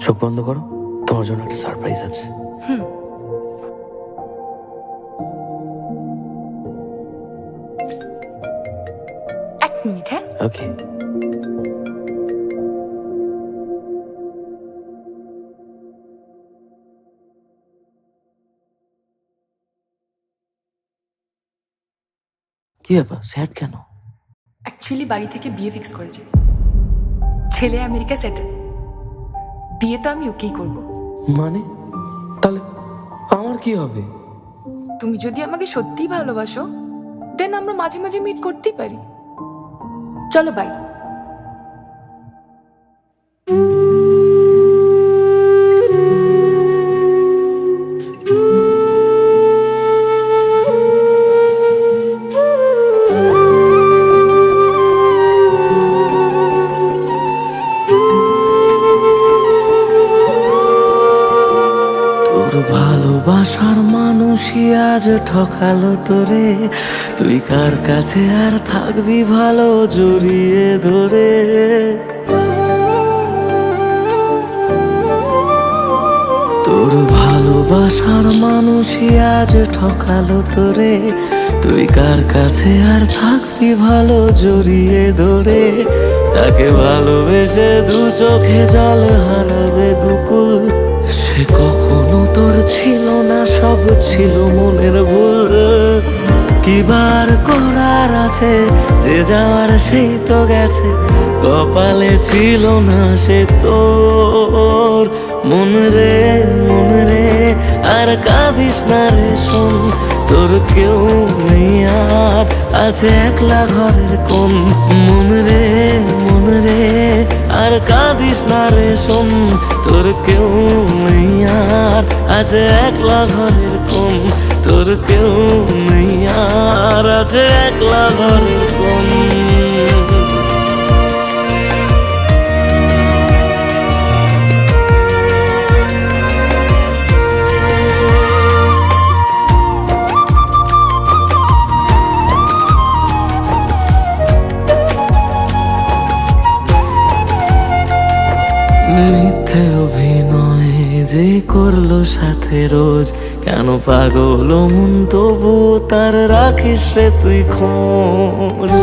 চোখ বন্ধ করো, তোমার জন্য একটা সারপ্রাইজ আছে। এক মিনিট। হ্যাঁ, ওকে। কি ব্যাপার, স্যাড কেন? অ্যাকচুয়ালি বাড়ি থেকে বিয়ে ফিক্স করেছে। ছেলে আমেরিকা সেটেল। বিয়ে তো আমি ওকেই করব। মানে তাহলে আমার কি হবে? তুমি যদি আমাকে সত্যিই ভালোবাসো দেন আমরা মাঝে মাঝে মিট করতেই পারি। চলো বাই। তোর ভালোবাসার মানুষই আজ ঠকালো তোরে, তুই কার কাছে আর থাকবি ভালো জড়িয়ে ধরে। তোর ভালোবাসার মানুষই আজ ঠকালো তোরে, তুই কার কাছে আর থাকবি ভালো জড়িয়ে ধরে। তাকে ভালোবেসে দু চোখে জল হারাবে দুকুল, সে কখনো তোর ছিল না, সব ছিল মনের ভুল। কিবার করার আছে, যে যাওয়ার সেই তো গেছে, কপালে ছিল না সে তোর। মন রে আর কাঁদিস না রে শোন, তোর কেউ নেই আর আছে একলা ঘরের কোণ। মন রে আর কাঁদিস না রে শোন, তোর কেউ নেই আর আছে একলা ঘরের কোণ। তোর কেউ নেই আর আছে একলা ঘরের কোণ। মিথ্যে অভিনয় যে করলো সাথে রোজ, কেন পাগল মন তবু তার রাখিস রে তুই খোঁজ।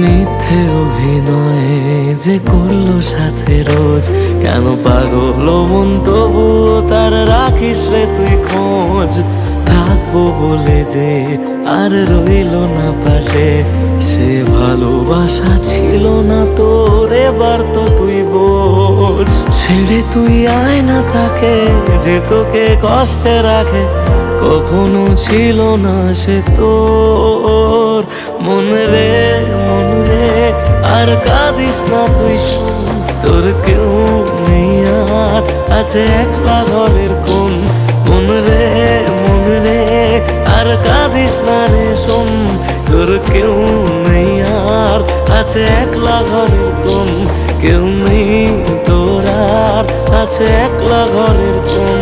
মিথ্যে অভিনয় যে করলো সাথে রোজ, কেন পাগল মন তবু তার রাখিস রে তুই খোঁজ। থাকবো বলে যে আর রইল না পাশে, সে ভালোবাসা ছিল না তোর, এবার তো তুই বোঝ। ছেড়ে তুই আয় না তাকে যে তোকে কষ্টে রাখে, কখনো ছিল না সে তোর। মন রে আর কাঁদিস না তুই শোন, তোর কেউ নেই আর আছে একলা ঘরের কোণ। মন রে আর কাঁদিস না রে শোন, তোর কেউ নেই আর আছে একলা ঘরের কোণ। কেউ নেই তোর আর আছে একলা ঘরের কোণ।